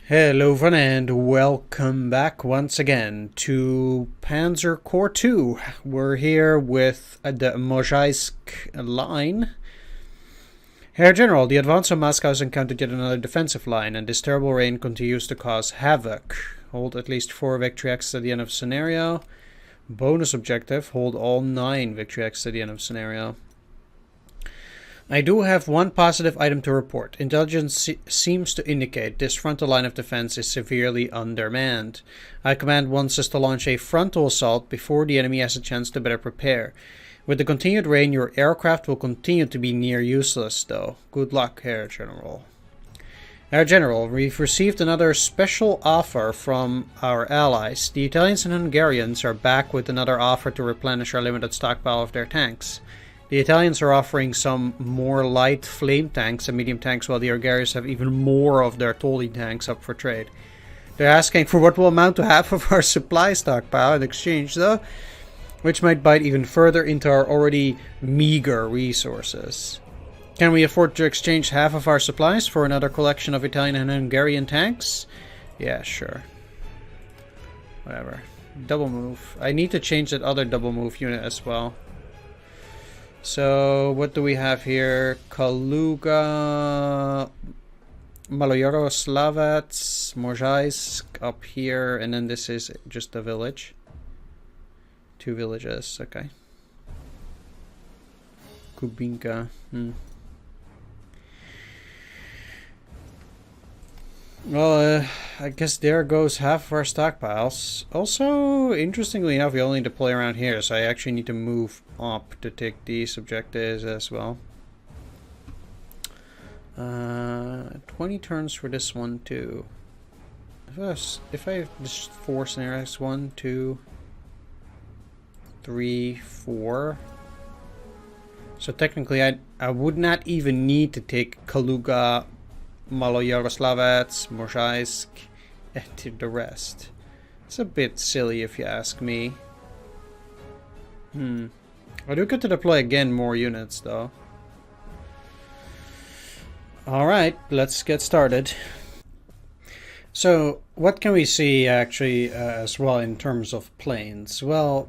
Hello everyone and welcome back once again to Panzer Corps 2. We're here with the Mozhaisk line. Herr General, the advance on Moscow has encountered yet another defensive line, and this terrible rain continues to cause havoc. Hold at least 4 victory X at the end of scenario. Bonus objective, hold all 9 victory X at the end of scenario. I do have one positive item to report. Intelligence seems to indicate this frontal line of defense is severely undermanned. High Command wants us to launch a frontal assault before the enemy has a chance to better prepare. With the continued rain, your aircraft will continue to be near useless, though. Good luck, Herr General. Herr General, we've received another special offer from our allies. The Italians and Hungarians are back with another offer to replenish our limited stockpile of their tanks. The Italians are offering some more light flame tanks and medium tanks, while the Hungarians have even more of their Tolly tanks up for trade. They're asking for what will amount to half of our supply stockpile in exchange, though, which might bite even further into our already meager resources. Can we afford to exchange half of our supplies for another collection of Italian and Hungarian tanks? Yeah, sure. Whatever. Double move. I need to change that other double move unit as well. So, what do we have here? Kaluga, Maloyaroslavets, Mozhaisk up here, and then this is just a village. 2 villages, okay. Kubinka. Well, I guess there goes half of our stockpiles. Also, interestingly enough, we only deploy around here, so I actually need to move up to take these objectives as well. 20 turns for this one too. If I have just 4 scenarios, 1, 2, 3, 4. So technically, I would not even need to take Kaluga, Maloyaroslavets, Mozhaisk, and the rest. It's a bit silly if you ask me. I do get to deploy again more units though. Alright, let's get started. So, what can we see actually as well in terms of planes? Well,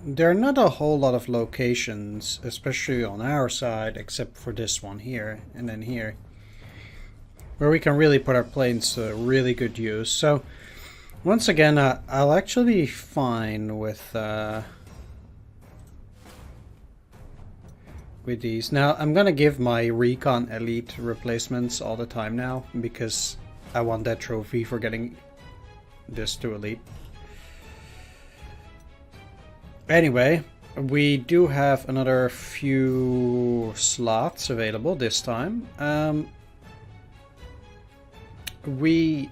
there are not a whole lot of locations, especially on our side, except for this one here and then here, where we can really put our planes to really good use. So, once again, I'll actually be fine with these. Now, I'm gonna give my Recon Elite replacements all the time now, because I want that trophy for getting this to Elite. Anyway, we do have another few slots available this time. We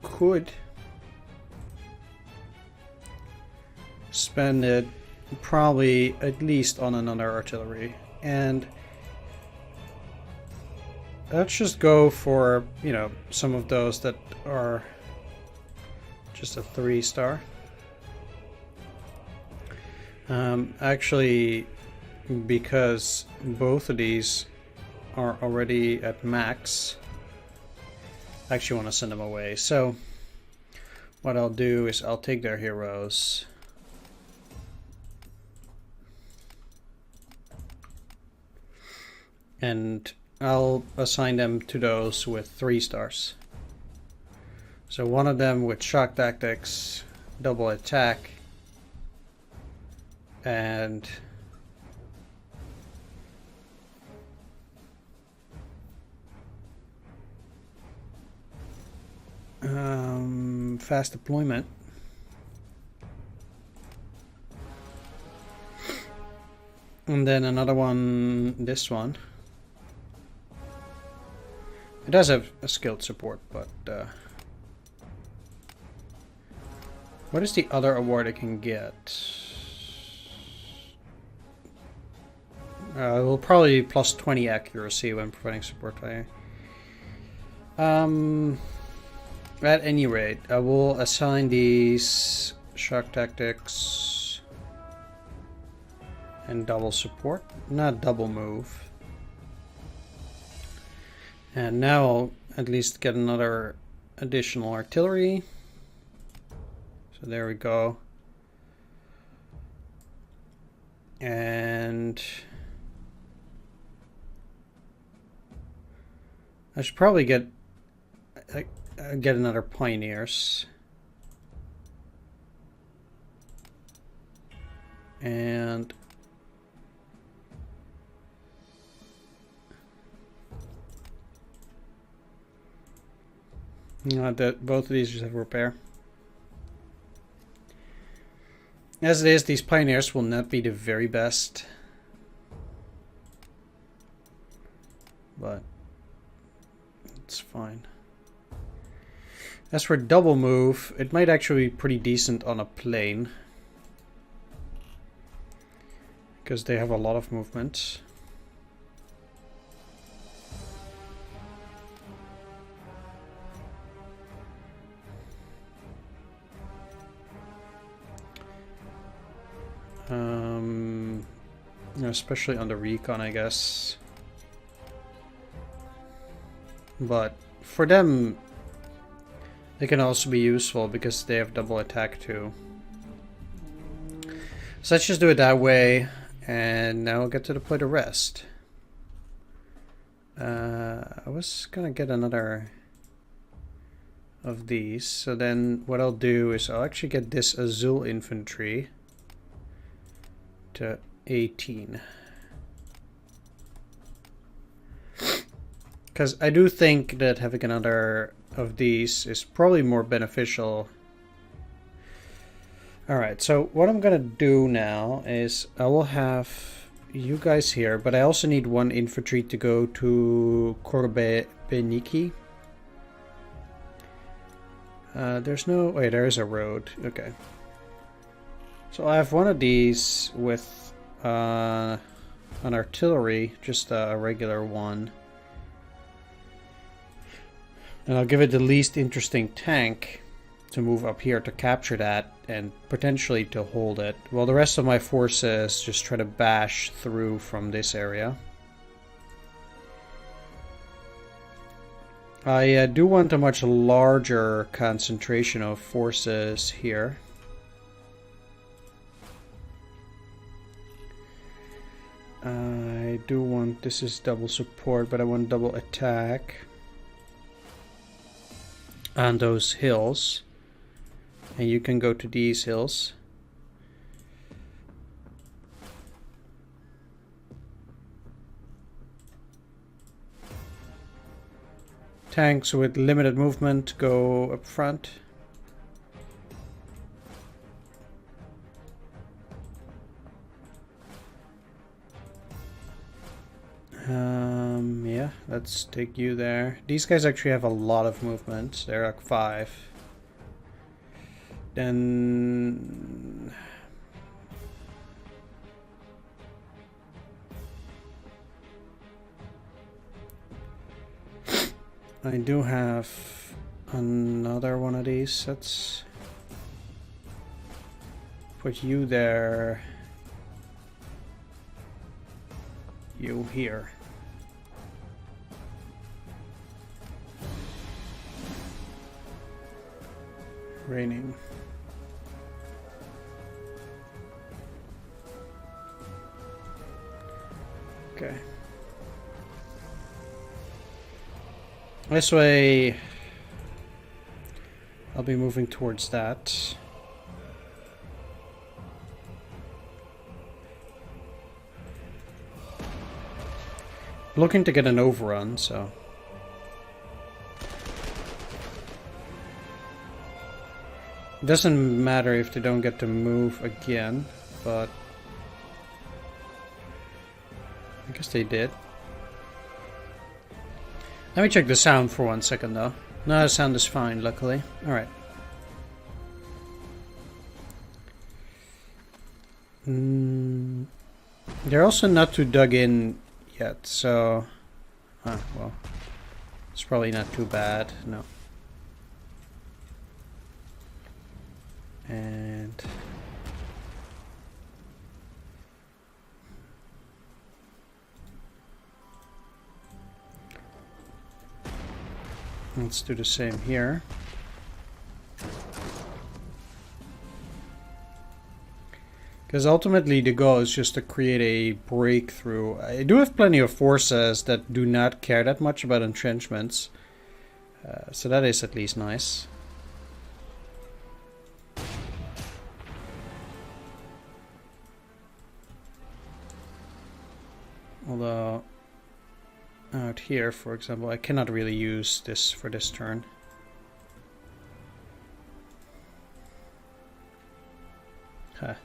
could spend it probably at least on another artillery, and let's just go for, you know, some of those that are just a 3-star. Actually, because both of these are already at max, I actually want to send them away. So what I'll do is I'll take their heroes, and I'll assign them to those with 3 stars. So one of them with shock tactics, double attack, and fast deployment. And then another one, this one. It does have a skilled support, but what is the other award I can get? It will probably be plus 20 accuracy when providing support fire. At any rate, I will assign these shock tactics and double support, not double move. And now I'll at least get another additional artillery. So there we go. And I should probably get another pioneers. And both of these just have repair. As it is, these pioneers will not be the very best, but it's fine. As for double move, it might actually be pretty decent on a plane, because they have a lot of movement. Especially on the recon, I guess. But for them, they can also be useful because they have double attack too. So let's just do it that way, and now we'll get to the point of rest. I was gonna get another of these, so then what I'll do is I'll actually get this Azul infantry to 18. Because I do think that having another of these is probably more beneficial. Alright, so what I'm gonna do now is I will have you guys here, but I also need one infantry to go to Korbeniki. There's no... wait, there is a road. Okay. So I have one of these with an artillery, just a regular one. And I'll give it the least interesting tank to move up here to capture that and potentially to hold it. While the rest of my forces just try to bash through from this area. I do want a much larger concentration of forces here. I do want, this is double support, but I want double attack on those hills. And you can go to these hills. Tanks with limited movement go up front. Yeah, let's take you there. These guys actually have a lot of movement. They're like 5. Then... I do have another one of these. Let's put you there. You here. Raining. Okay. This way, I'll be moving towards that. Looking to get an overrun, so... It doesn't matter if they don't get to move again, but... I guess they did. Let me check the sound for 1 second, though. No, the sound is fine, luckily. Alright. They're also not too dug in yet, so... well. It's probably not too bad, no. And... Let's do the same here. Because ultimately the goal is just to create a breakthrough. I do have plenty of forces that do not care that much about entrenchments. So that is at least nice. Although out here, for example, I cannot really use this for this turn. Huh.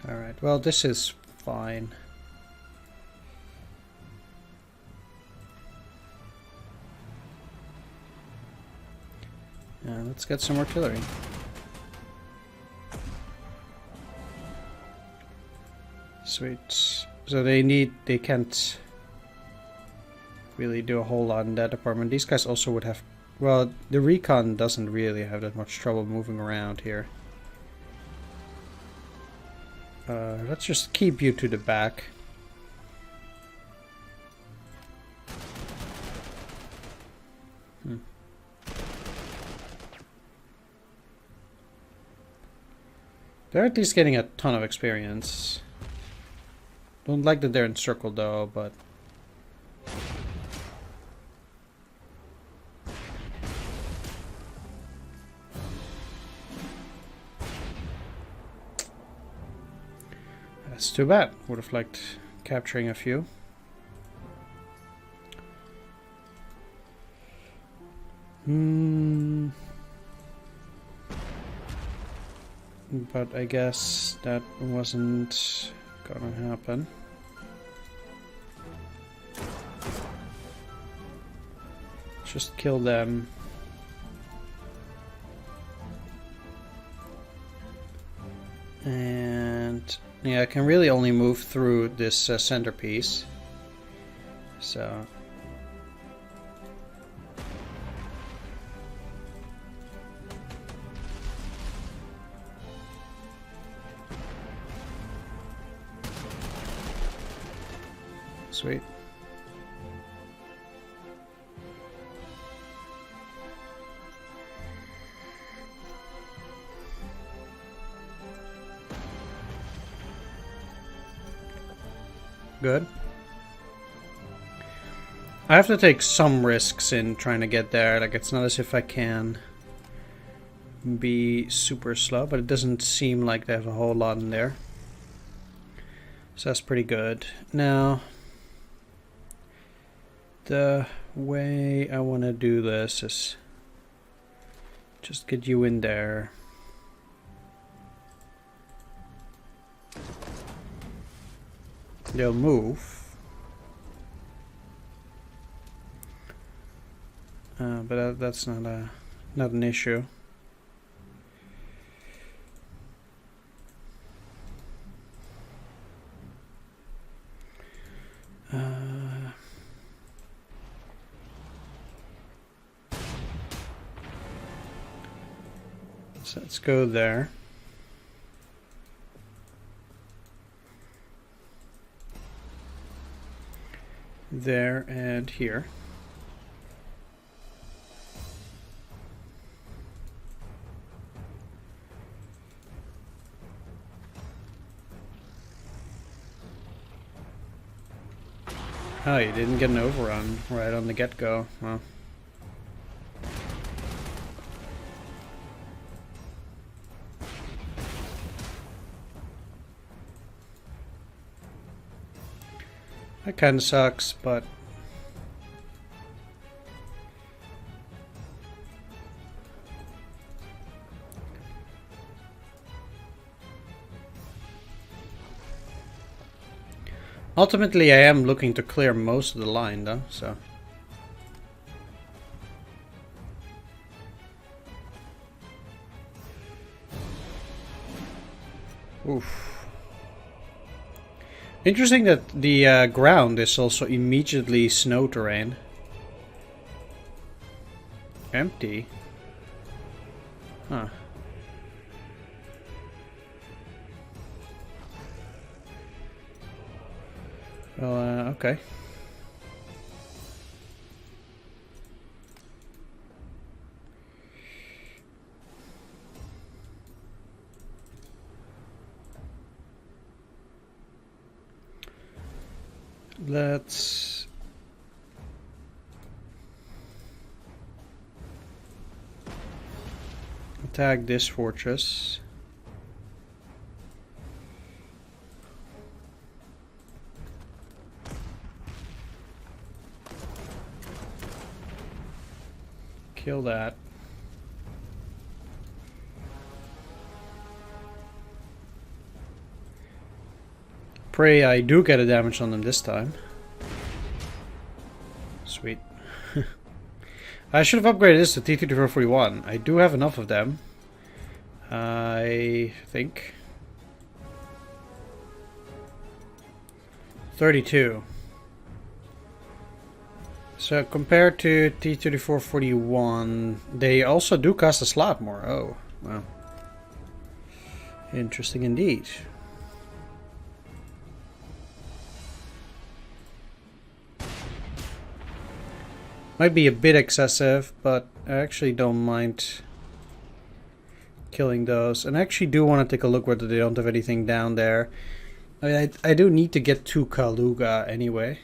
Alright, well this is fine. Let's get some artillery. Sweet. So they can't really do a whole lot in that department. These guys also would have, well, the recon doesn't really have that much trouble moving around here. Let's just keep you to the back. They're at least getting a ton of experience. Don't like that they're encircled though, but... That's too bad. Would have liked capturing a few. But I guess that wasn't gonna happen. Just kill them. And yeah, I can really only move through this centerpiece. So sweet. Good. I have to take some risks in trying to get there. Like, it's not as if I can be super slow, but it doesn't seem like they have a whole lot in there. So that's pretty good. Now, the way I want to do this is just get you in there. They'll move. But that's not an issue. So let's go there. There and here. Oh, you didn't get an overrun right on the get-go. Well. That kind of sucks, but... ultimately, I am looking to clear most of the line, though, so... Oof. Interesting that the ground is also immediately snow terrain. Empty. Huh. Well, okay. Let's attack this fortress. Kill that. Pray I do get a damage on them this time. Sweet. I should have upgraded this to T-3441. I do have enough of them. I think. 32. So compared to T-3441, they also do cost a slot more. Oh, wow. Interesting indeed. Might be a bit excessive, but I actually don't mind killing those. And I actually do want to take a look whether they don't have anything down there. I do need to get to Kaluga anyway.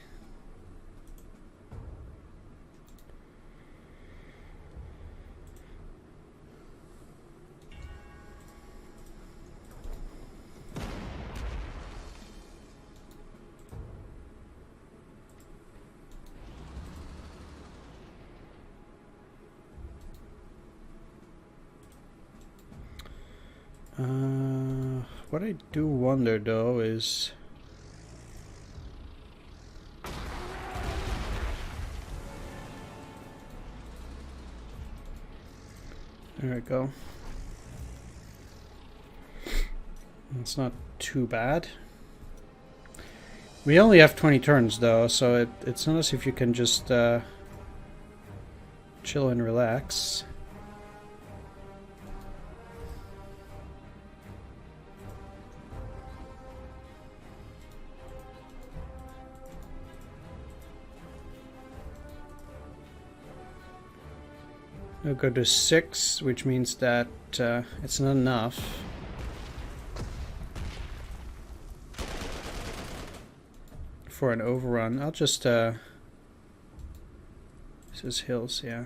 What I do wonder though is there we go. It's not too bad. We only have 20 turns though, so it's not as if you can just chill and relax. We'll go to 6, which means that it's not enough. For an overrun. I'll just this is hills, yeah.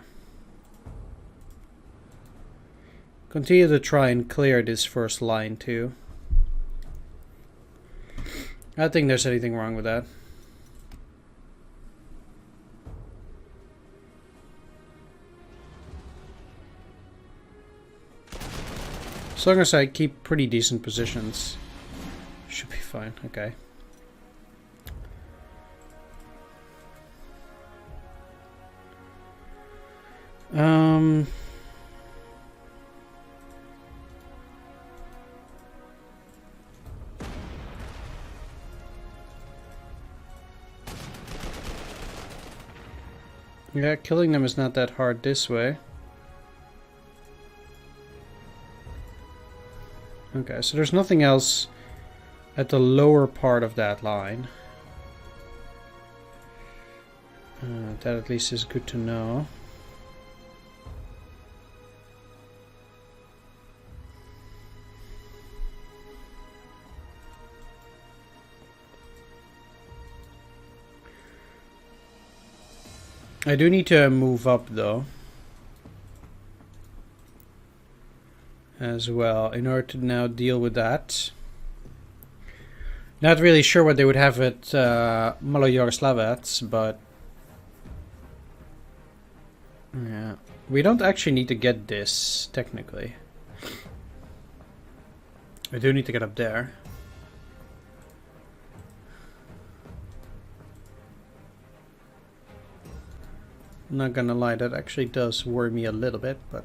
Continue to try and clear this first line too. I don't think there's anything wrong with that. As long as I keep pretty decent positions, should be fine. Okay. Yeah, killing them is not that hard this way. Okay, so there's nothing else at the lower part of that line. That at least is good to know. I do need to move up though. As well, in order to now deal with that. Not really sure what they would have at Yugoslavia, but yeah, we don't actually need to get this technically. We do need to get up there. I'm not gonna lie, that actually does worry me a little bit, but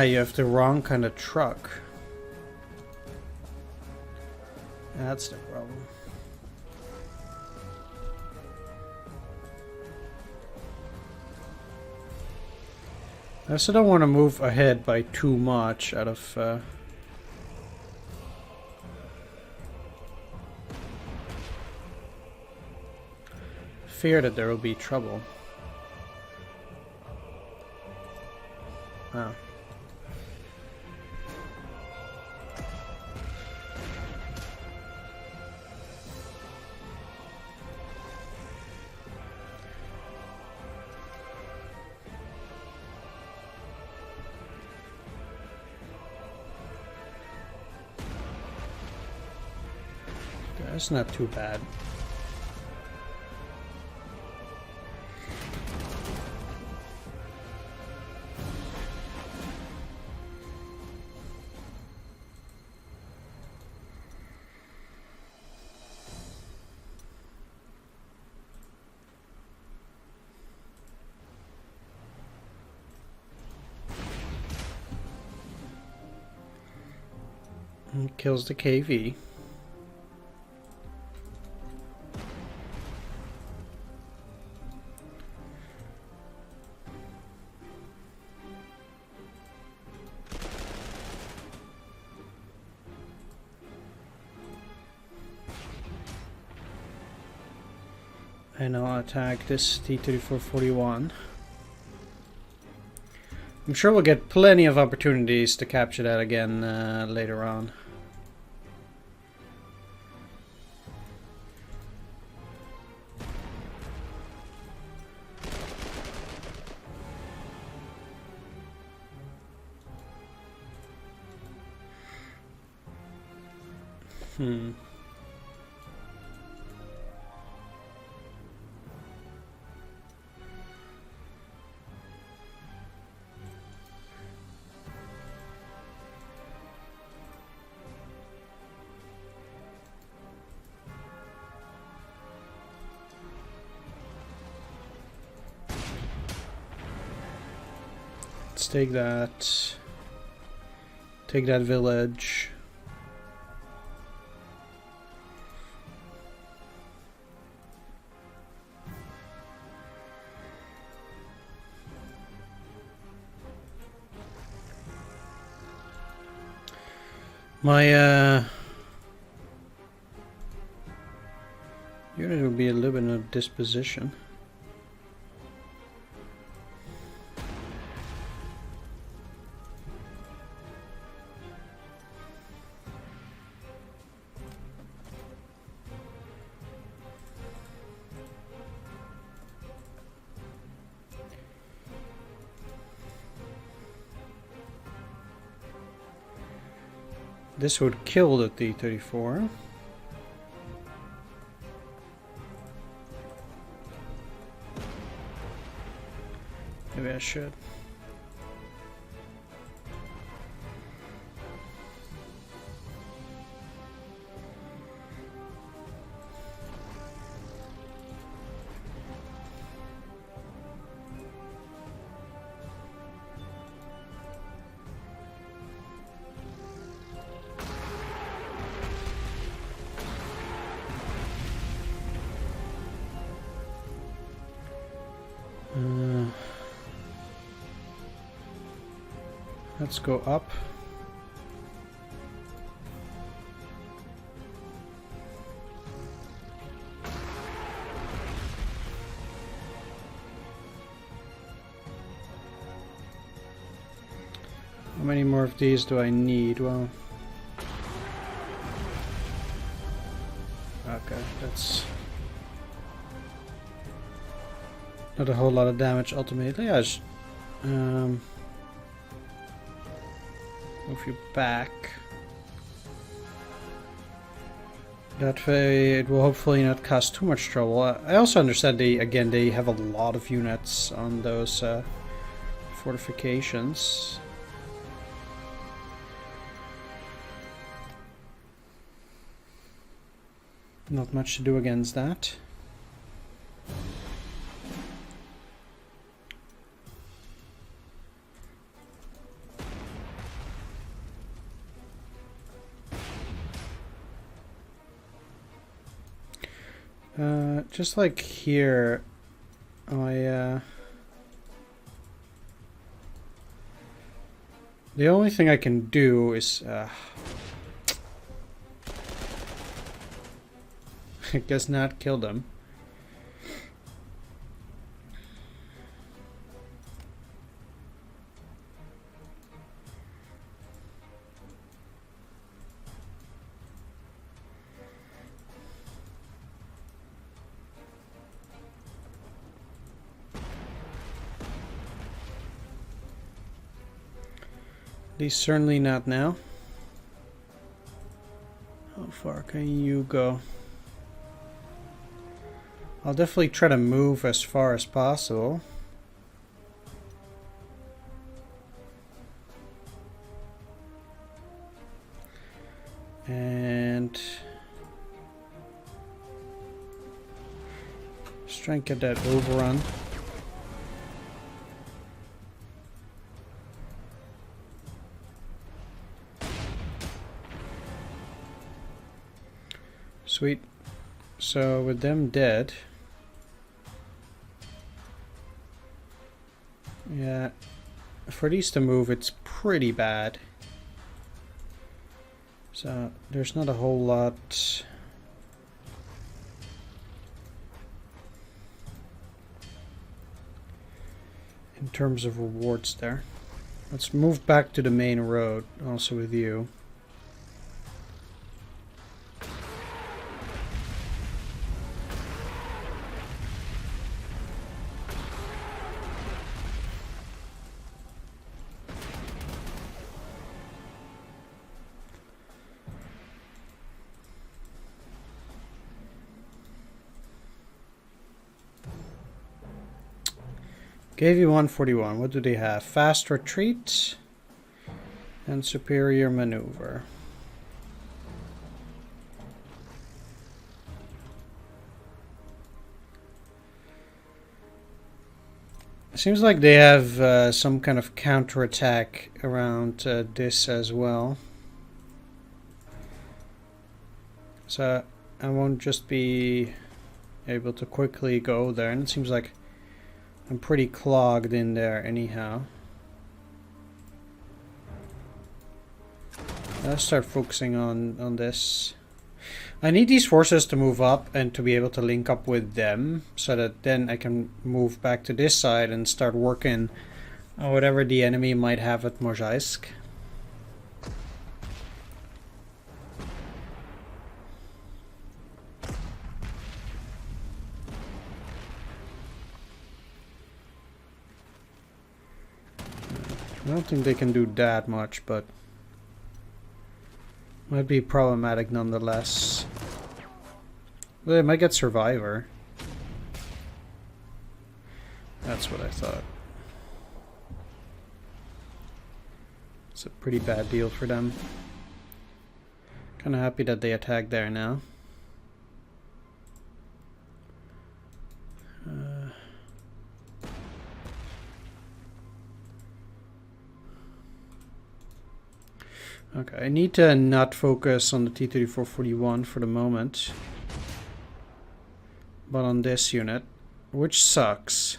you have the wrong kind of truck. That's the problem. I also don't want to move ahead by too much out of fear that there will be trouble. Oh. That's not too bad. And kills the KV. And I'll attack this T-3441. I'm sure we'll get plenty of opportunities to capture that again later on. Let's take that. Take that village. My unit will be a little bit in a disposition. This would kill the T-34. Maybe I should. Let's go up. How many more of these do I need? Well, okay, that's not a whole lot of damage ultimately. I just move you back. That way it will hopefully not cause too much trouble. I also understand they have a lot of units on those fortifications. Not much to do against that. Just like here, I The only thing I can do is... I guess not kill them. At least certainly not now. How far can you go? I'll definitely try to move as far as possible. And just try and get that overrun. Sweet. So with them dead, yeah, for these to move, it's pretty bad. So there's not a whole lot in terms of rewards there. Let's move back to the main road, also with you. Gave you 141. What do they have? Fast retreat and superior maneuver. Seems like they have some kind of counterattack around this as well. So I won't just be able to quickly go there, and it seems like I'm pretty clogged in there anyhow. Let's start focusing on this. I need these forces to move up and to be able to link up with them, so that then I can move back to this side and start working on whatever the enemy might have at Mozhaisk. I don't think they can do that much, but might be problematic nonetheless. Well, they might get Survivor. That's what I thought. It's a pretty bad deal for them. Kinda happy that they attacked there now. Okay, I need to not focus on the T-3441 for the moment, but on this unit, which sucks,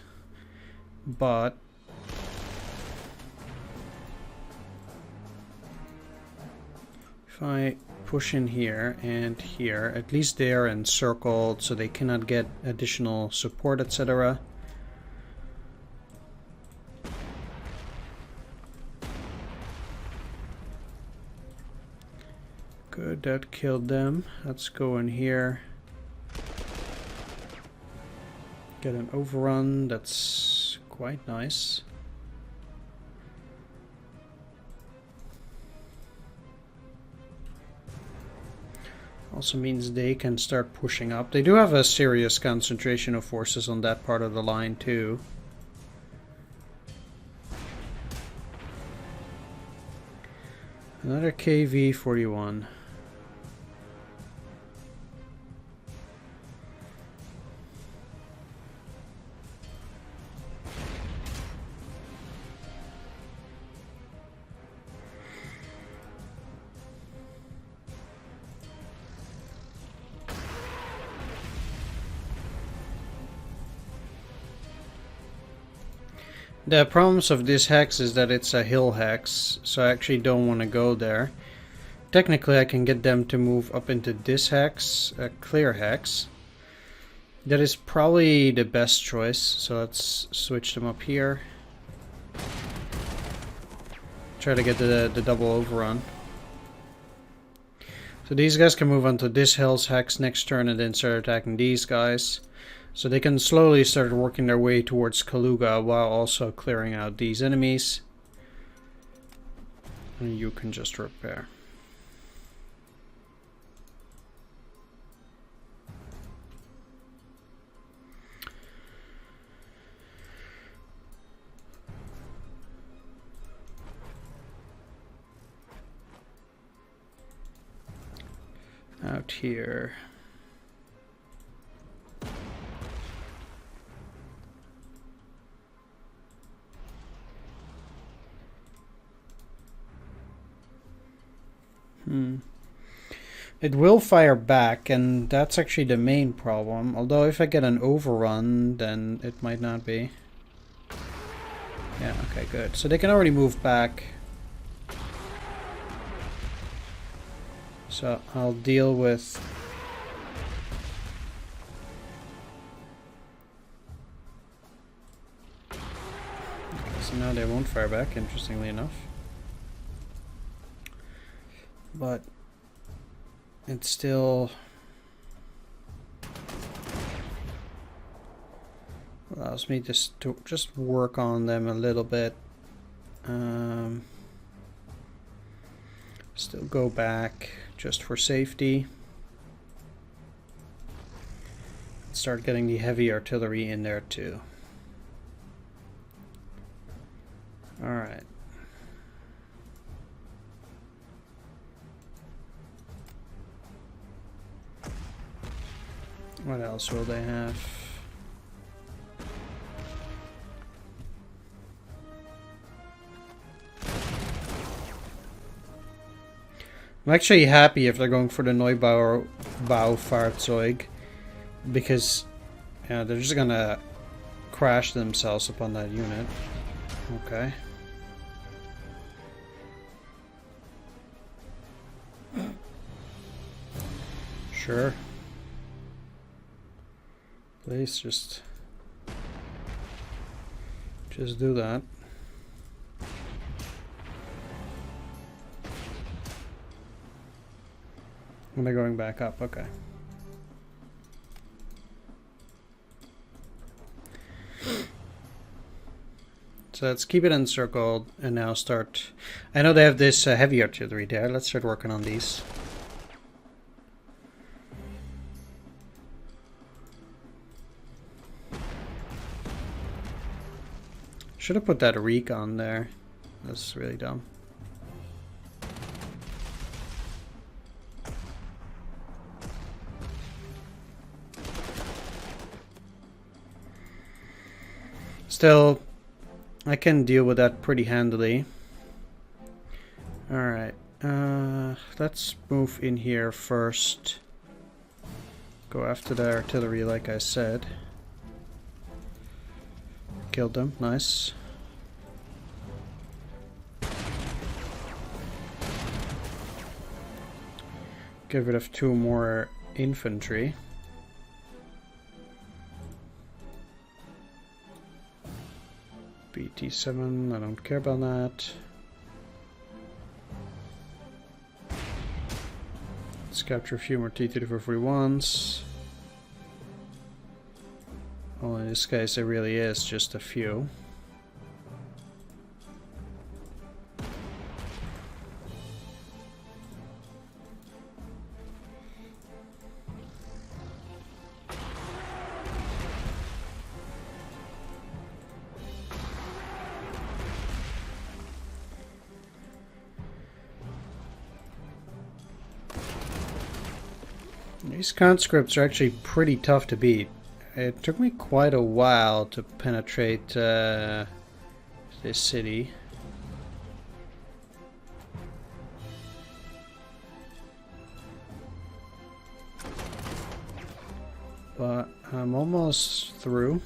but if I push in here and here, at least they are encircled so they cannot get additional support, etc. Good, that killed them. Let's go in here. Get an overrun, that's quite nice. Also means they can start pushing up. They do have a serious concentration of forces on that part of the line too. Another KV-41. The problems of this hex is that it's a hill hex, so I actually don't want to go there. Technically I can get them to move up into this hex, a clear hex. That is probably the best choice, so let's switch them up here. Try to get the double overrun. So these guys can move onto this hill's hex next turn and then start attacking these guys. So they can slowly start working their way towards Kaluga while also clearing out these enemies. And you can just repair. Out here. It will fire back, and that's actually the main problem. Although if I get an overrun, then it might not be. Yeah, okay, good. So they can already move back. So I'll deal with... Okay, so now they won't fire back, interestingly enough. But it still allows me to just work on them a little bit. Still go back just for safety. Start getting the heavy artillery in there too. All right. What else will they have? I'm actually happy if they're going for the Neubaufahrzeug, because they're just gonna crash themselves upon that unit. Okay. Sure. Please just do that. And they're going back up, okay. So let's keep it encircled and now start. I know they have this heavy artillery there. Let's start working on these. Should have put that recon there. That's really dumb. Still, I can deal with that pretty handily. Alright, let's move in here first. Go after the artillery like I said. Killed them, nice. Get rid of 2 more infantry. BT7, I don't care about that. Let's capture a few more T-3441s. Well, in this case, it really is just a few. These conscripts are actually pretty tough to beat. It took me quite a while to penetrate this city. But I'm almost through.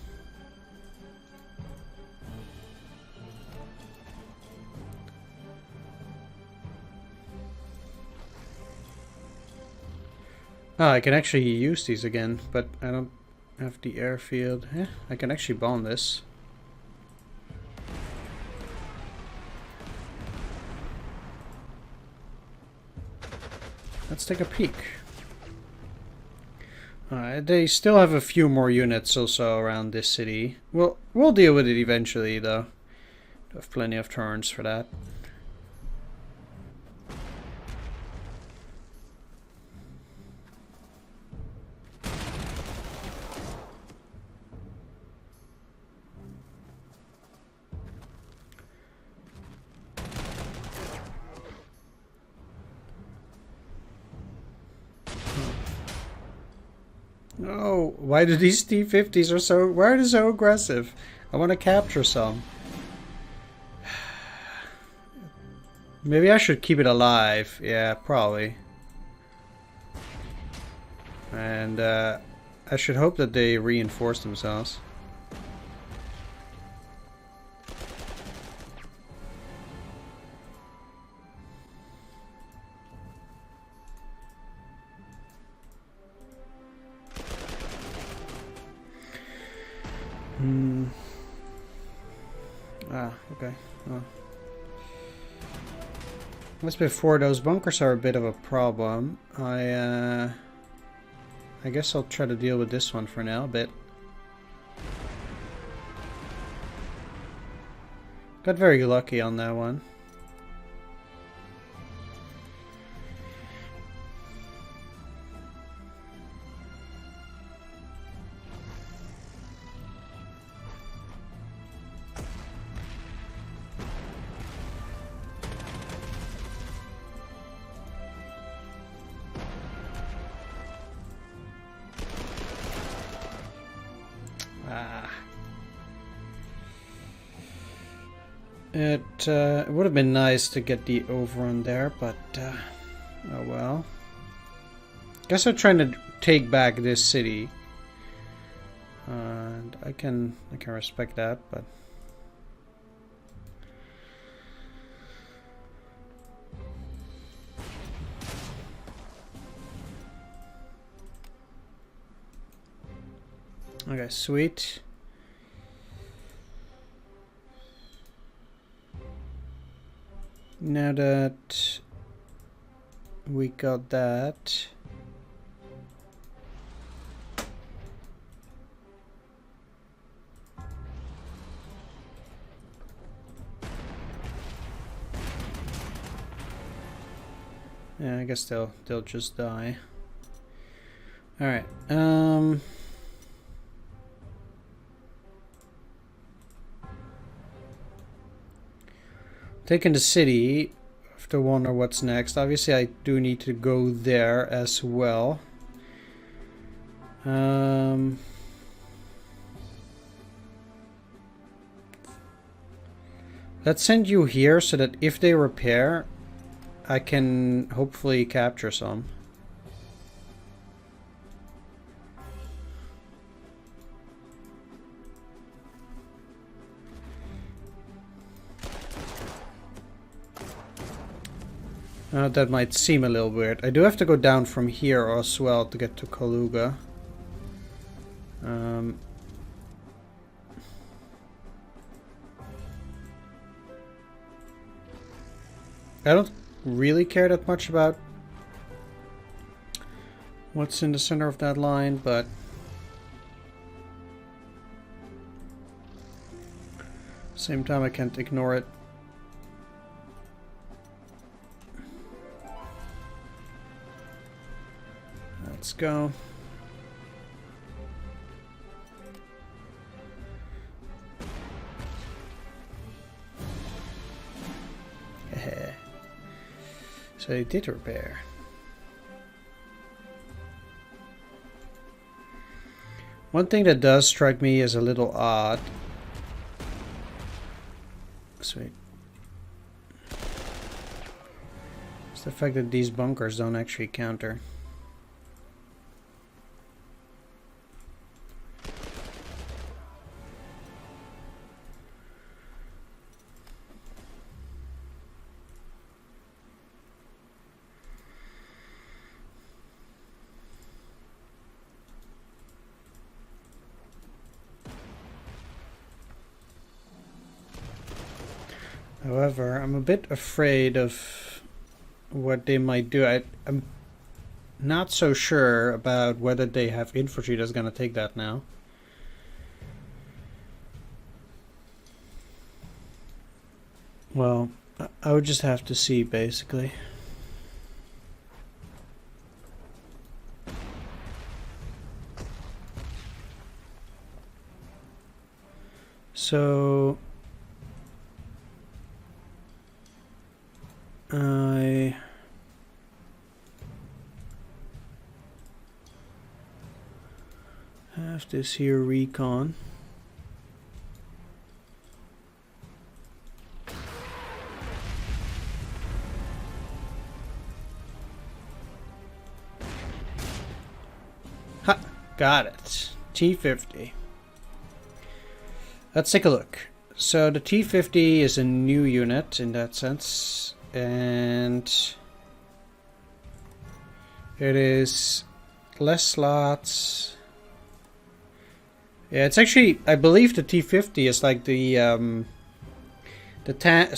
Oh, I can actually use these again, but I don't have the airfield. Yeah, I can actually bomb this. Let's take a peek. They still have a few more units also around this city. We'll deal with it eventually, though. We have plenty of turns for that. Oh, why do these T-50s are so... Why are they so aggressive? I want to capture some. Maybe I should keep it alive. Yeah, probably. And I should hope that they reinforce themselves. Okay. Well, that's before those bunkers are a bit of a problem. I guess I'll try to deal with this one for now a bit. Got very lucky on that one. It would have been nice to get the overrun there, but oh well. Guess I'm trying to take back this city, and I can respect that, but. Okay, sweet. Now that we got that, yeah, I guess they'll just die. All right. Taking the city. Have to wonder what's next. Obviously, I do need to go there as well. Let's send you here so that if they repair, I can hopefully capture some. That might seem a little weird. I do have to go down from here as well to get to Kaluga. I don't really care that much about what's in the center of that line, but same time I can't ignore it. Let's go. So they did repair. One thing that does strike me as a little odd. Sweet. It's the fact that these bunkers don't actually counter. However, I'm a bit afraid of what they might do. I'm not so sure about whether they have infantry that's going to take that now. Well, I would just have to see, basically. So I have this here recon. Ha! Got it. T-50. Let's take a look. So the T-50 is a new unit in that sense, and it is less slots. Yeah, it's actually, I believe the T-50 is like the tank.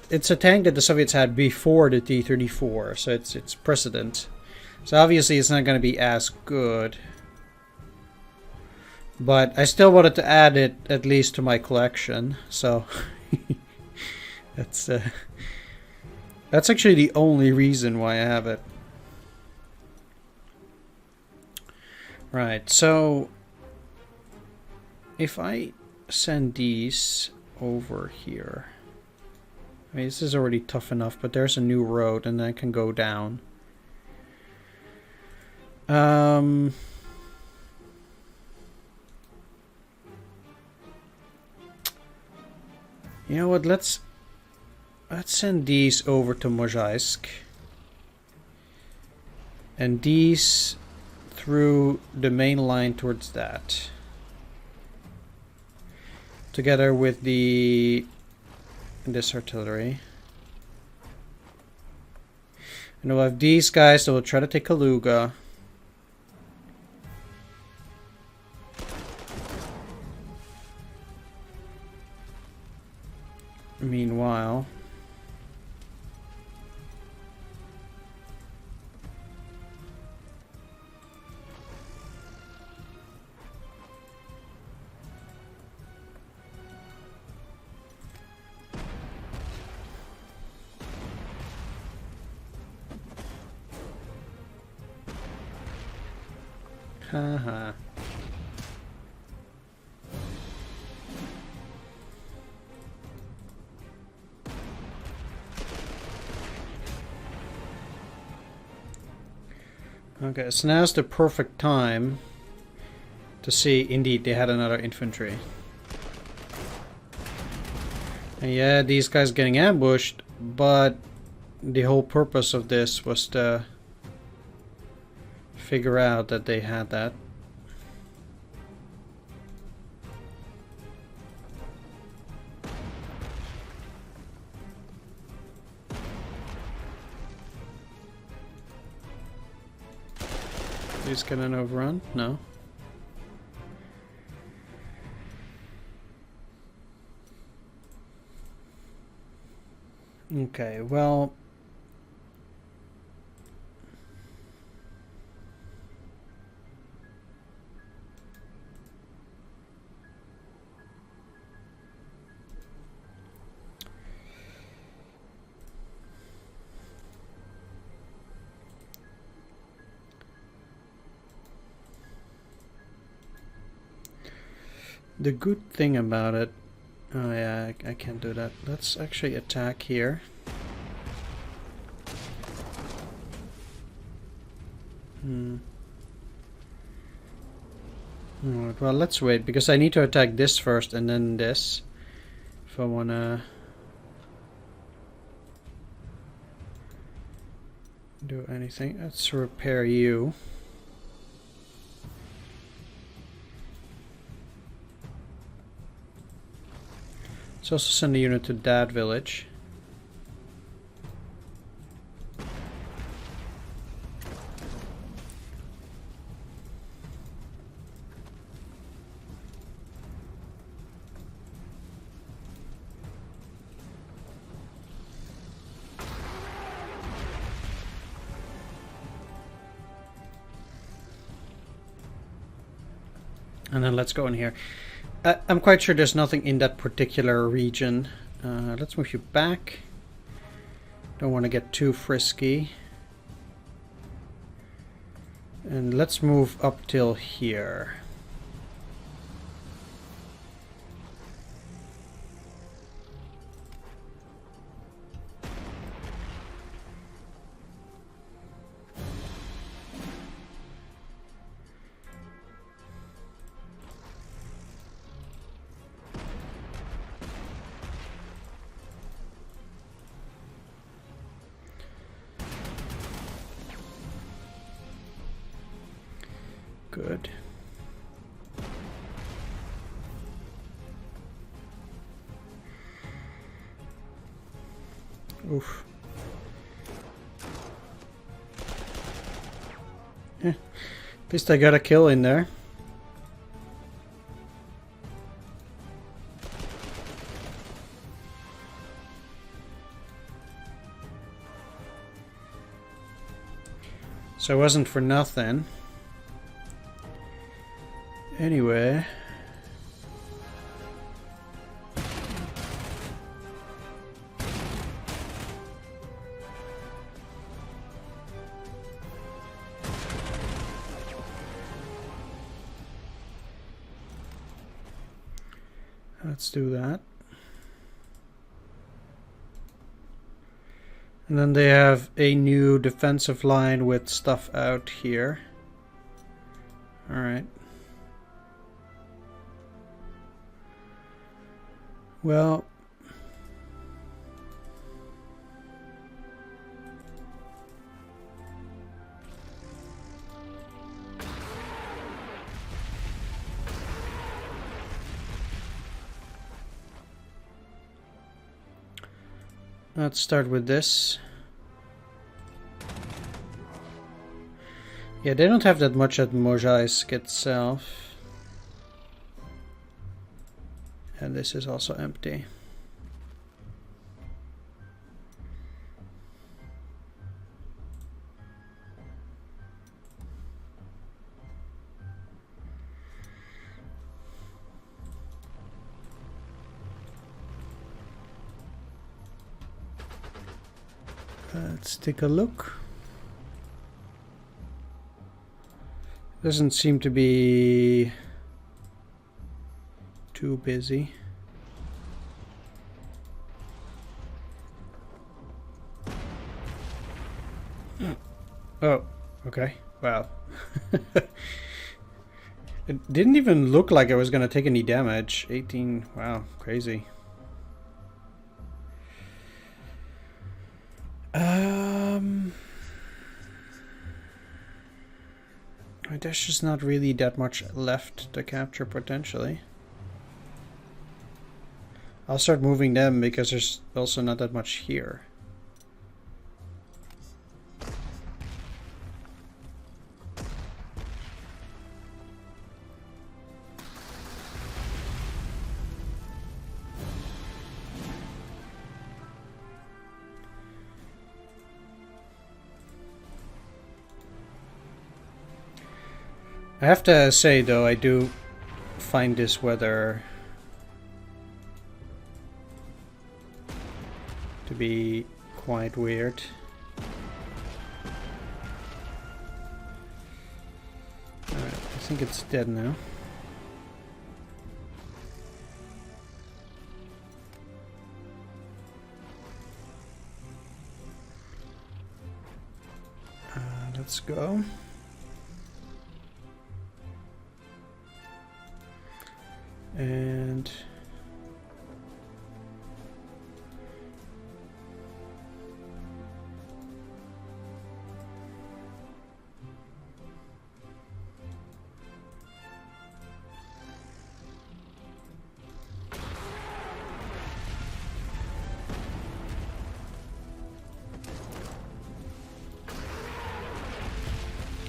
It's a tank that the Soviets had before the T-34, so it's precedent. So obviously it's not going to be as good. But I still wanted to add it at least to my collection, so that's actually the only reason why I have it. Right, so if I send these over here, I mean, this is already tough enough, but there's a new road and I can go down. You know what, let's send these over to Mozhaisk. And these through the main line towards that. Together with this artillery. And we'll have these guys that will try to take Kaluga. Meanwhile, haha. Okay, so now's the perfect time to see, indeed, they had another infantry. And yeah, these guys getting ambushed, but the whole purpose of this was to figure out that they had that. Please get an overrun? No. Okay, well... The good thing about it... Oh yeah, I can't do that. Let's actually attack here. Alright, well, let's wait, because I need to attack this first and then this. If I wanna... do anything. Let's repair you. Let's also send a unit to that village. And then let's go in here. I'm quite sure there's nothing in that particular region. Let's move you back. Don't want to get too frisky. And let's move up till here. Good. Oof. Yeah. At least I got a kill in there. So it wasn't for nothing. Anyway. Let's do that. And then they have a new defensive line with stuff out here. All right. Well, let's start with this. Yeah, they don't have that much at Mozhaisk itself. And this is also empty. Let's take a look. Doesn't seem to be too busy. Oh, okay. Wow. It didn't even look like I was gonna take any damage. 18. Wow, crazy. There's just not really that much left to capture potentially. I'll start moving them because there's also not that much here. I have to say though, I do find this weather to be quite weird. Alright, I think it's dead now. Let's go. And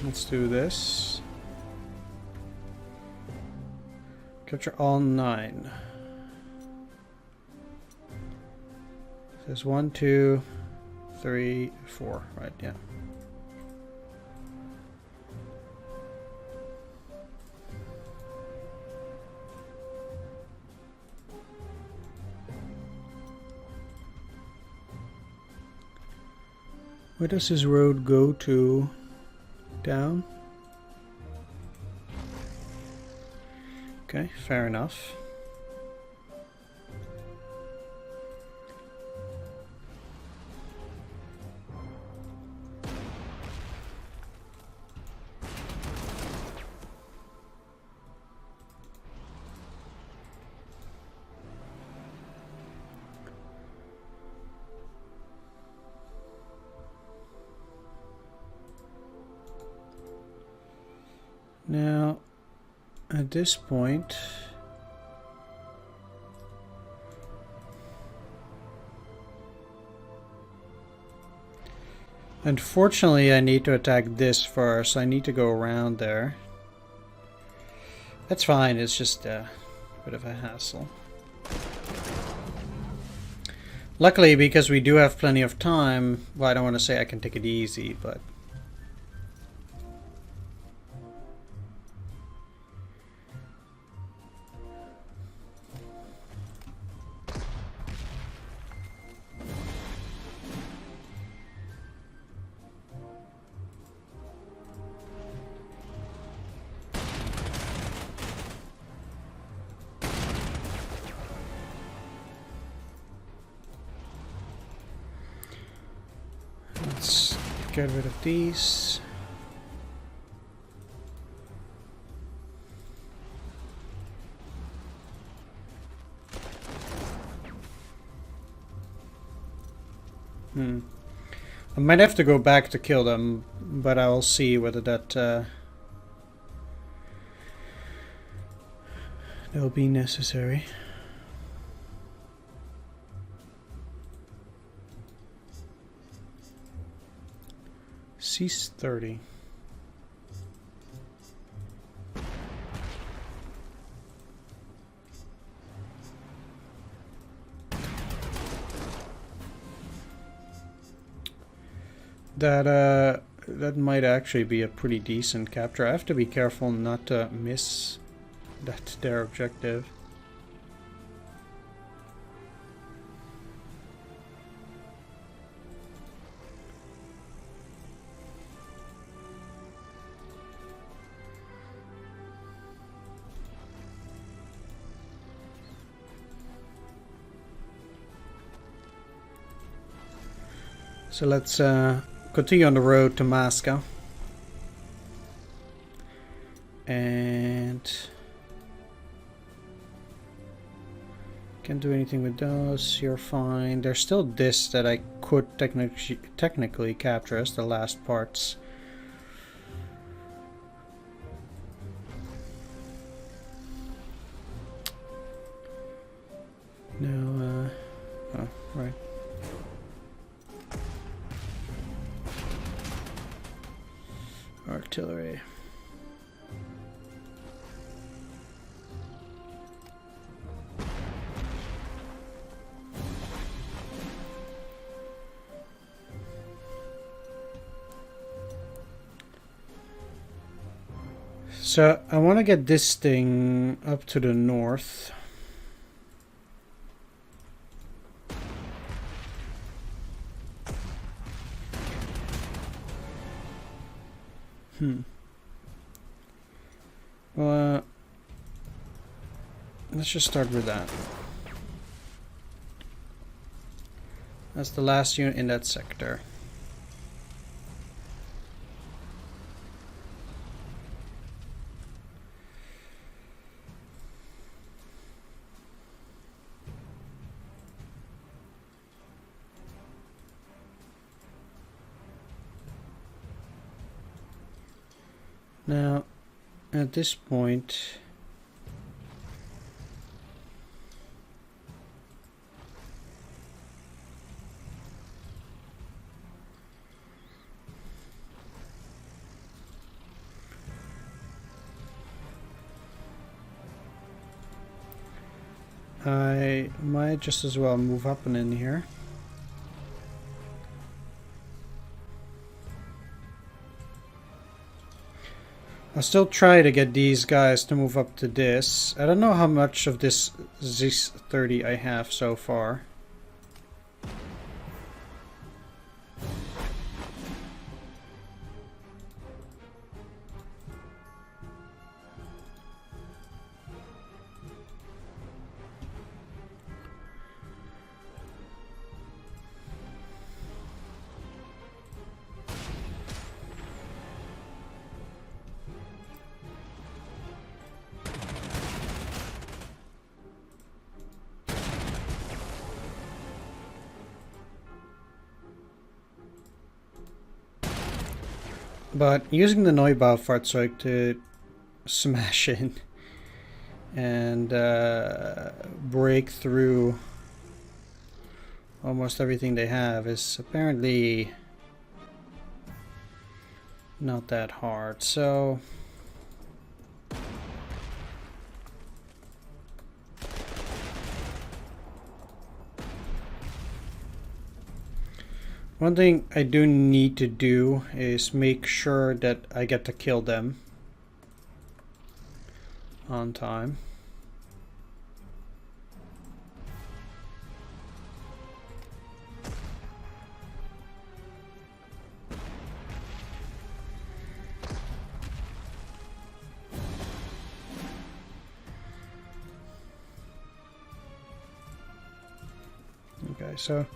let's do this. Capture all 9. There's 1, 2, 3, 4. Right, yeah. Where does this road go to? Down? Okay, fair enough. Now, at this point, unfortunately I need to attack this first. I need to go around there. That's fine, it's just a bit of a hassle. Luckily, because we do have plenty of time, well, I don't want to say I can take it easy, but let's get rid of these. I might have to go back to kill them, but I will see whether that will be necessary. Cease 30. That might actually be a pretty decent capture. I have to be careful not to miss their objective. So let's continue on the road to Moscow. And can't do anything with those. You're fine. There's still this that I could technically capture as the last parts. No, oh, right. Artillery. So I want to get this thing up to the north. Well, let's just start with that. That's the last unit in that sector. Now, at this point, I might just as well move up and in here. I'll still try to get these guys to move up to this. I don't know how much of this Z30 I have so far. But using the Neubaufahrzeug to smash in and break through almost everything they have is apparently not that hard. So one thing I do need to do is make sure that I get to kill them on time. Okay, so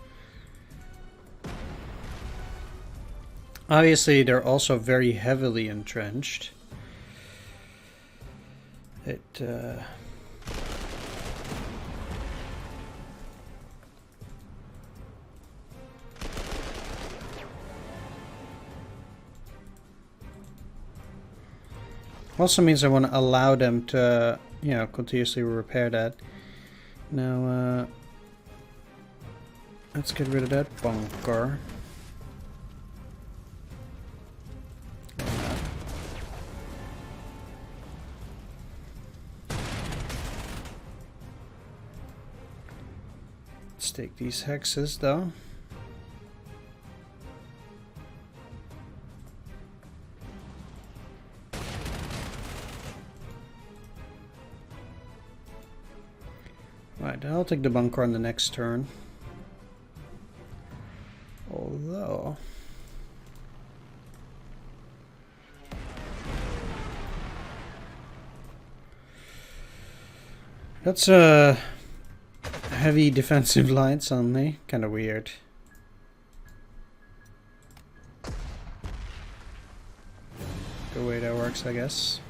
obviously they're also very heavily entrenched. Also means I want to allow them to, you know, continuously repair that. Now, let's get rid of that bunker. Let's take these hexes though. Right, I'll take the bunker on the next turn. Although that's heavy defensive lines on me. Kind of weird. The way that works, I guess.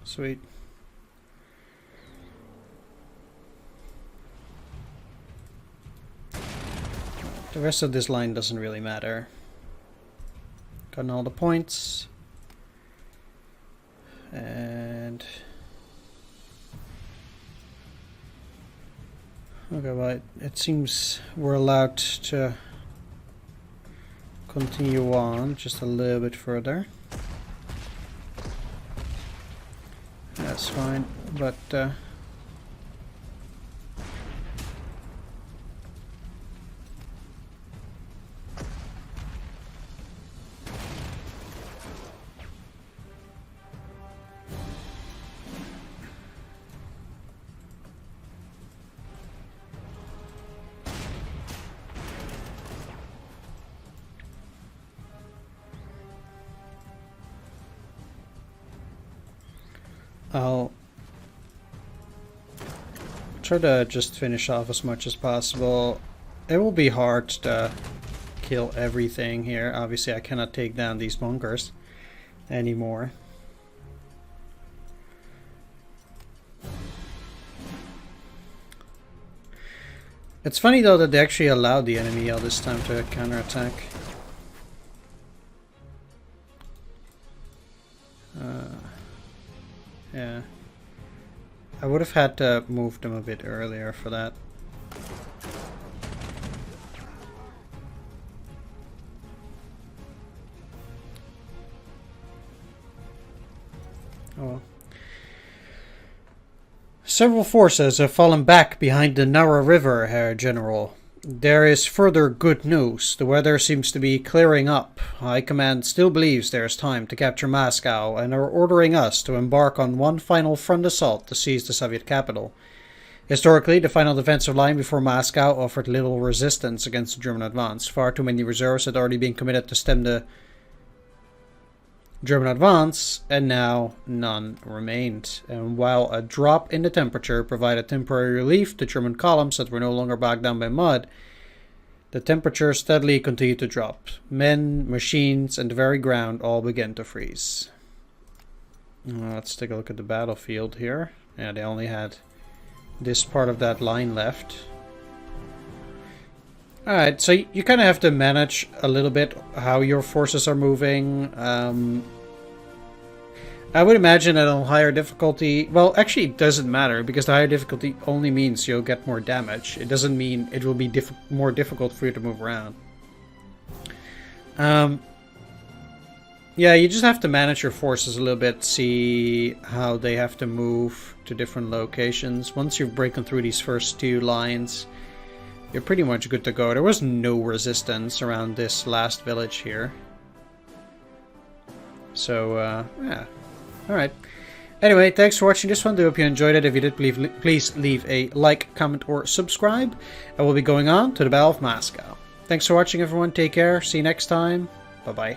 Sweet. The rest of this line doesn't really matter. Gotten all the points. And okay, well, it seems we're allowed to continue on just a little bit further. That's fine, but I'll try to just finish off as much as possible. It will be hard to kill everything here. Obviously, I cannot take down these bunkers anymore. It's funny though that they actually allowed the enemy all this time to counterattack. Yeah. I would have had to move them a bit earlier for that. Oh well. Several forces have fallen back behind the Nara River, Herr General. There is further good news. The weather seems to be clearing up. High Command still believes there is time to capture Moscow and are ordering us to embark on one final front assault to seize the Soviet capital. Historically, the final defensive line before Moscow offered little resistance against the German advance. Far too many reserves had already been committed to stem the German advance, and now none remained. And while a drop in the temperature provided temporary relief to German columns that were no longer bogged down by mud, The temperature steadily continued to drop. Men, machines, and the very ground all began to freeze. Let's take a look at the battlefield here. Yeah, they only had this part of that line left. Alright, so you kind of have to manage a little bit how your forces are moving. I would imagine that on higher difficulty... Well, actually it doesn't matter, because the higher difficulty only means you'll get more damage. It doesn't mean it will be more difficult for you to move around. Yeah, you just have to manage your forces a little bit, see how they have to move to different locations. Once you've broken through these first two lines, you're pretty much good to go. There was no resistance around this last village here. So, yeah. Alright. Anyway, thanks for watching this one. I hope you enjoyed it. If you did, please leave a like, comment, or subscribe. I will be going on to the Battle of Moscow. Thanks for watching, everyone. Take care. See you next time. Bye-bye.